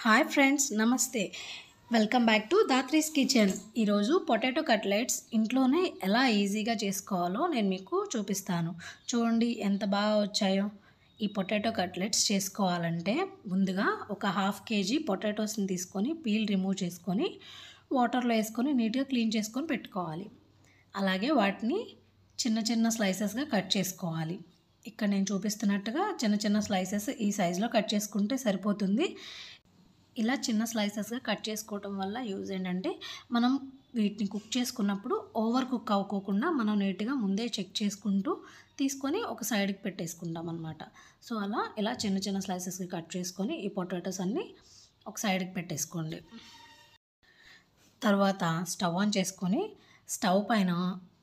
Hi friends, namaste. Welcome back to Dhatri's kitchen. ఈరోజు potato cutlets ఇంట్లోనే ఎలా ఈజీగా చేసుకోవాలో నేను మీకు చూపిస్తాను. చూడండి ఎంత బాగా వచ్చాయో. ఈ పొటాటో కట్లెట్స్ చేసుకోవాలంటే ముందుగా ఒక హాఫ్ కేజీ పొటాటోస్ని తీసుకొని పీల్ రిమూవ్ చేసుకొని వాటర్లో వేసుకొని నీట్గా క్లీన్ చేసుకొని పెట్టుకోవాలి. అలాగే వాటిని చిన్న చిన్న స్లైసెస్గా కట్ చేసుకోవాలి. ఇక్కడ నేను చూపిస్తున్నట్టుగా చిన్న చిన్న స్లైసెస్ ఈ సైజులో కట్ చేసుకుంటే సరిపోతుంది. ఇలా చిన్న స్లైసెస్గా కట్ చేసుకోవటం వల్ల యూజ్ ఏంటంటే మనం వీటిని కుక్ చేసుకున్నప్పుడు ఓవర్ కుక్ అవ్వకోకుండా మనం నీట్గా ముందే చెక్ చేసుకుంటూ తీసుకొని ఒక సైడ్కి పెట్టేసుకుంటాం అనమాట. సో ఇలా చిన్న చిన్న స్లైసెస్కి కట్ చేసుకొని ఈ పొటాటోస్ అన్నీ ఒక సైడ్కి పెట్టేసుకోండి. తర్వాత స్టవ్ ఆన్ చేసుకొని స్టవ్ పైన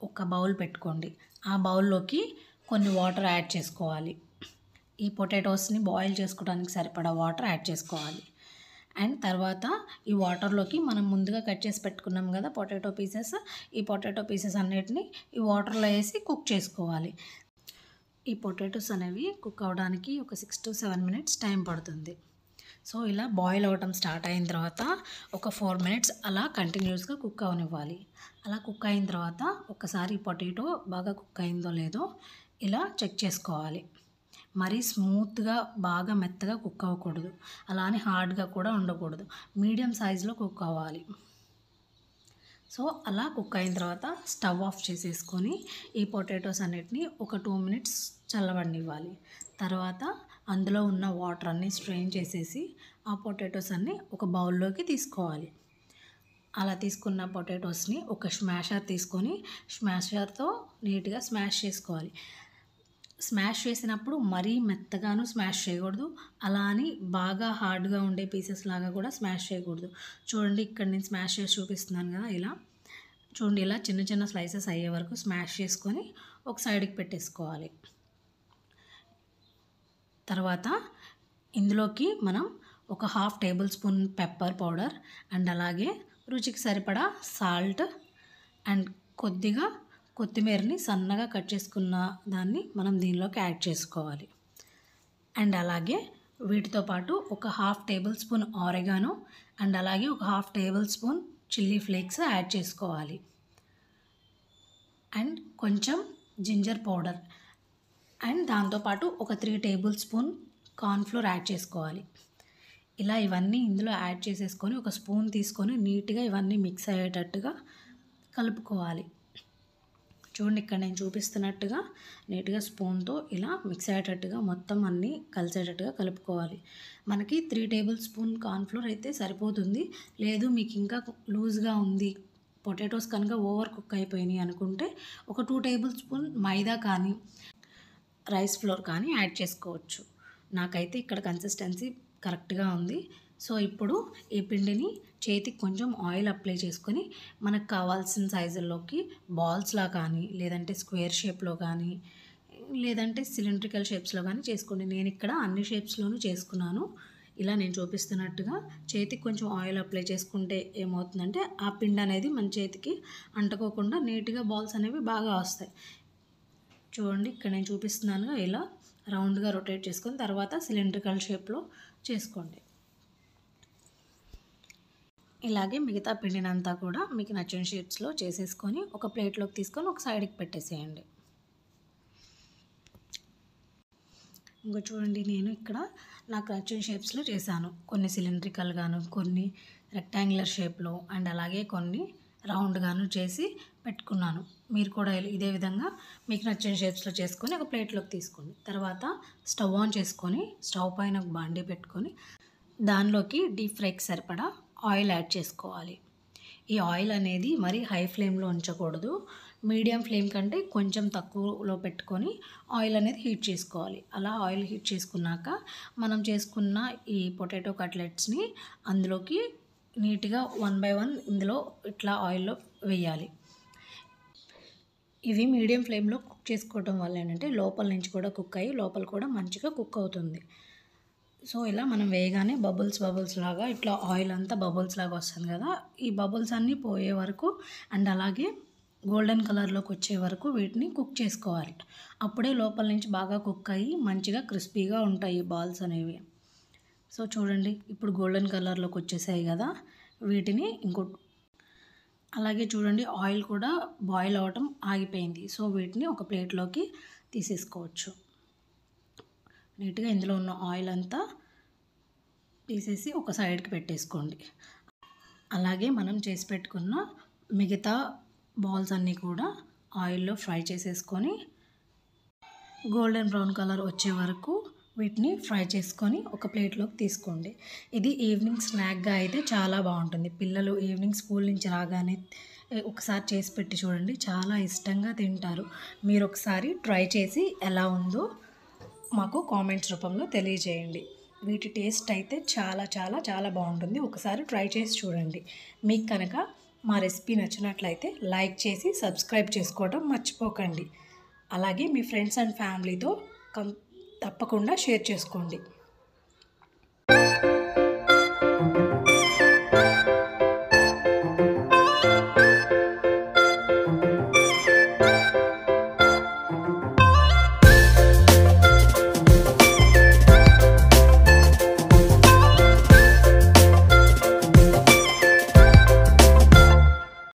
ఒక బౌల్ పెట్టుకోండి. ఆ బౌల్లోకి కొన్ని వాటర్ యాడ్ చేసుకోవాలి. ఈ పొటాటోస్ని బాయిల్ చేసుకోవడానికి సరిపడా వాటర్ యాడ్ చేసుకోవాలి. అండ్ తర్వాత ఈ వాటర్లోకి మనం ముందుగా కట్ చేసి పెట్టుకున్నాం కదా పొటాటో పీసెస్, ఈ పొటాటో పీసెస్ అన్నిటిని ఈ వాటర్లో వేసి కుక్ చేసుకోవాలి. ఈ పొటాటోస్ అనేవి కుక్ అవ్వడానికి ఒక 6 to 7 minutes టైం పడుతుంది. సో ఇలా బాయిల్ అవ్వటం స్టార్ట్ అయిన తర్వాత ఒక 4 minutes అలా కంటిన్యూస్గా కుక్ అవనివ్వాలి. అలా కుక్ అయిన తర్వాత ఒకసారి పొటాటో బాగా కుక్ అయిందో లేదో ఇలా చెక్ చేసుకోవాలి. మరీ స్మూత్గా బాగా మెత్తగా కుక్ అవ్వకూడదు, అలానే హార్డ్గా కూడా ఉండకూడదు, మీడియం సైజులో కుక్ అవ్వాలి. సో అలా కుక్ అయిన తర్వాత స్టవ్ ఆఫ్ చేసేసుకొని ఈ పొటాటోస్ అన్నిటిని ఒక 2 minutes చల్లబడనివ్వాలి. తర్వాత అందులో ఉన్న వాటర్ అన్నీ స్ట్రెయిన్ చేసేసి ఆ పొటాటోస్ అన్నీ ఒక బౌల్లోకి తీసుకోవాలి. అలా తీసుకున్న పొటాటోస్ని ఒక స్మాషర్ తీసుకొని స్మాషర్తో నీట్గా స్మాష్ చేసుకోవాలి. స్మాష్ చేసినప్పుడు మరీ మెత్తగాను స్మాష్ చేయకూడదు, అలా అని బాగా హార్డ్గా ఉండే పీసెస్ లాగా కూడా స్మాష్ చేయకూడదు. చూడండి ఇక్కడ నేను స్మాష్ చేసి చూపిస్తున్నాను కదా, ఇలా చూడండి. ఇలా చిన్న చిన్న స్లైసెస్ అయ్యే వరకు స్మాష్ చేసుకొని ఒక సైడ్కి పెట్టేసుకోవాలి. తర్వాత ఇందులోకి మనం ఒక 1/2 tablespoon పెప్పర్ పౌడర్ అండ్ అలాగే రుచికి సరిపడా సాల్ట్ అండ్ కొద్దిగా కొత్తిమీరని సన్నగా కట్ చేసుకున్న దాన్ని మనం దీనిలోకి యాడ్ చేసుకోవాలి. అండ్ అలాగే వీటితో పాటు ఒక 1/2 tablespoon ఆరెగానో అండ్ అలాగే ఒక 1/2 tablespoon చిల్లీ ఫ్లేక్స్ యాడ్ చేసుకోవాలి. అండ్ కొంచెం జింజర్ పౌడర్ అండ్ దాంతోపాటు ఒక 3 tablespoon కార్న్ఫ్లోర్ యాడ్ చేసుకోవాలి. ఇలా ఇవన్నీ ఇందులో యాడ్ చేసేసుకొని ఒక స్పూన్ తీసుకొని నీట్గా ఇవన్నీ మిక్స్ అయ్యేటట్టుగా కలుపుకోవాలి. చూడండి ఇక్కడ నేను చూపిస్తున్నట్టుగా నీట్గా స్పూన్తో ఇలా మిక్స్ అయ్యేటట్టుగా మొత్తం అన్నీ కలిసేటట్టుగా కలుపుకోవాలి. మనకి 3 tablespoon కార్న్ఫ్లోర్ అయితే సరిపోతుంది. లేదు మీకు ఇంకా లూజ్గా ఉంది, పొటాటోస్ కనుక ఓవర్ కుక్ అయిపోయినాయి అనుకుంటే ఒక 2 tablespoon మైదా కానీ రైస్ ఫ్లోర్ కానీ యాడ్ చేసుకోవచ్చు. నాకైతే ఇక్కడ కన్సిస్టెన్సీ కరెక్ట్గా ఉంది. సో ఇప్పుడు ఈ పిండిని చేతికి కొంచెం ఆయిల్ అప్లై చేసుకొని మనకు కావాల్సిన సైజుల్లోకి బాల్స్లా కానీ లేదంటే స్క్వేర్ షేప్లో కానీ లేదంటే సిలిండ్రికల్ షేప్స్లో కానీ చేసుకోండి. నేను ఇక్కడ అన్ని షేప్స్లోనూ చేసుకున్నాను. ఇలా నేను చూపిస్తున్నట్టుగా చేతికి కొంచెం ఆయిల్ అప్లై చేసుకుంటే ఏమవుతుందంటే ఆ పిండి అనేది మన చేతికి అంటుకోకుండా నీట్గా బాల్స్ అనేవి బాగా వస్తాయి. చూడండి ఇక్కడ నేను చూపిస్తున్నాను, ఇలా రౌండ్గా రొటేట్ చేసుకొని తర్వాత సిలిండ్రికల్ షేప్లో చేసుకోండి. ఇలాగే మిగతా పిండినంతా కూడా మీకు నచ్చిన షేప్స్లో చేసేసుకొని ఒక ప్లేట్లోకి తీసుకొని ఒక సైడ్కి పెట్టేసేయండి. ఇంకా చూడండి నేను ఇక్కడ నాకు నచ్చిన షేప్స్లో చేశాను. కొన్ని సిలిండ్రికల్గాను, కొన్ని రెక్టాంగులర్ షేప్లో అండ్ అలాగే కొన్ని రౌండ్గాను చేసి పెట్టుకున్నాను. మీరు కూడా ఇదే విధంగా మీకు నచ్చిన షేప్స్లో చేసుకొని ఒక ప్లేట్లోకి తీసుకోండి. తర్వాత స్టవ్ ఆన్ చేసుకొని స్టవ్ పైన ఒక బాండీ పెట్టుకొని దానిలోకి డీప్ ఫ్రైకి సరిపడా ఆయిల్ యాడ్ చేసుకోవాలి. ఈ ఆయిల్ అనేది మరి హై ఫ్లేమ్లో ఉంచకూడదు, మీడియం ఫ్లేమ్ కంటే కొంచెం తక్కువలో పెట్టుకొని ఆయిల్ అనేది హీట్ చేసుకోవాలి. అలా ఆయిల్ హీట్ చేసుకున్నాక మనం చేసుకున్న ఈ పొటాటో కట్లెట్స్ని అందులోకి నీట్గా 1 by 1 ఇందులో ఇట్లా ఆయిల్లో వేయాలి. ఇవి మీడియం ఫ్లేమ్లో కుక్ చేసుకోవడం వల్ల ఏంటంటే లోపల నుంచి కూడా కుక్ అయ్యి లోపల కూడా మంచిగా కుక్ అవుతుంది. సో ఇలా మనం వేయగానే బబుల్స్ లాగా ఇట్లా ఆయిల్ అంతా బబుల్స్ లాగా వస్తుంది కదా, ఈ బబుల్స్ అన్నీ పోయే వరకు అండ్ అలాగే గోల్డెన్ కలర్లోకి వచ్చే వరకు వీటిని కుక్ చేసుకోవాలి. అప్పుడే లోపల నుంచి బాగా కుక్ అయ్యి మంచిగా క్రిస్పీగా ఉంటాయి బాల్స్ అనేవి. సో చూడండి ఇప్పుడు గోల్డెన్ కలర్లోకి వచ్చేసాయి కదా, వీటిని అలాగే చూడండి ఆయిల్ కూడా బాయిల్ అవ్వటం ఆగిపోయింది. సో వీటిని ఒక ప్లేట్లోకి తీసేసుకోవచ్చు. నీట్గా ఇందులో ఉన్న ఆయిల్ అంతా తీసేసి ఒక సైడ్కి పెట్టేసుకోండి. అలాగే మనం చేసి పెట్టుకున్న మిగతా బాల్స్ అన్నీ కూడా ఆయిల్లో ఫ్రై చేసేసుకొని గోల్డెన్ బ్రౌన్ కలర్ వచ్చే వరకు వీటిని ఫ్రై చేసుకొని ఒక ప్లేట్లోకి తీసుకోండి. ఇది ఈవినింగ్ స్నాక్గా అయితే చాలా బాగుంటుంది. పిల్లలు ఈవినింగ్ స్కూల్ నుంచి రాగానే ఒకసారి చేసి పెట్టి చూడండి, చాలా ఇష్టంగా తింటారు. మీరు ఒకసారి ట్రై చేసి ఎలా ఉందో మాకు కామెంట్స్ రూపంలో తెలియజేయండి. వీటి టేస్ట్ అయితే చాలా చాలా చాలా బాగుంటుంది. ఒకసారి ట్రై చేసి చూడండి. మీకు కనుక మా రెసిపీ నచ్చినట్లయితే లైక్ చేసి సబ్స్క్రైబ్ చేసుకోవడం మర్చిపోకండి. అలాగే మీ ఫ్రెండ్స్ అండ్ ఫ్యామిలీతో తప్పకుండా షేర్ చేసుకోండి.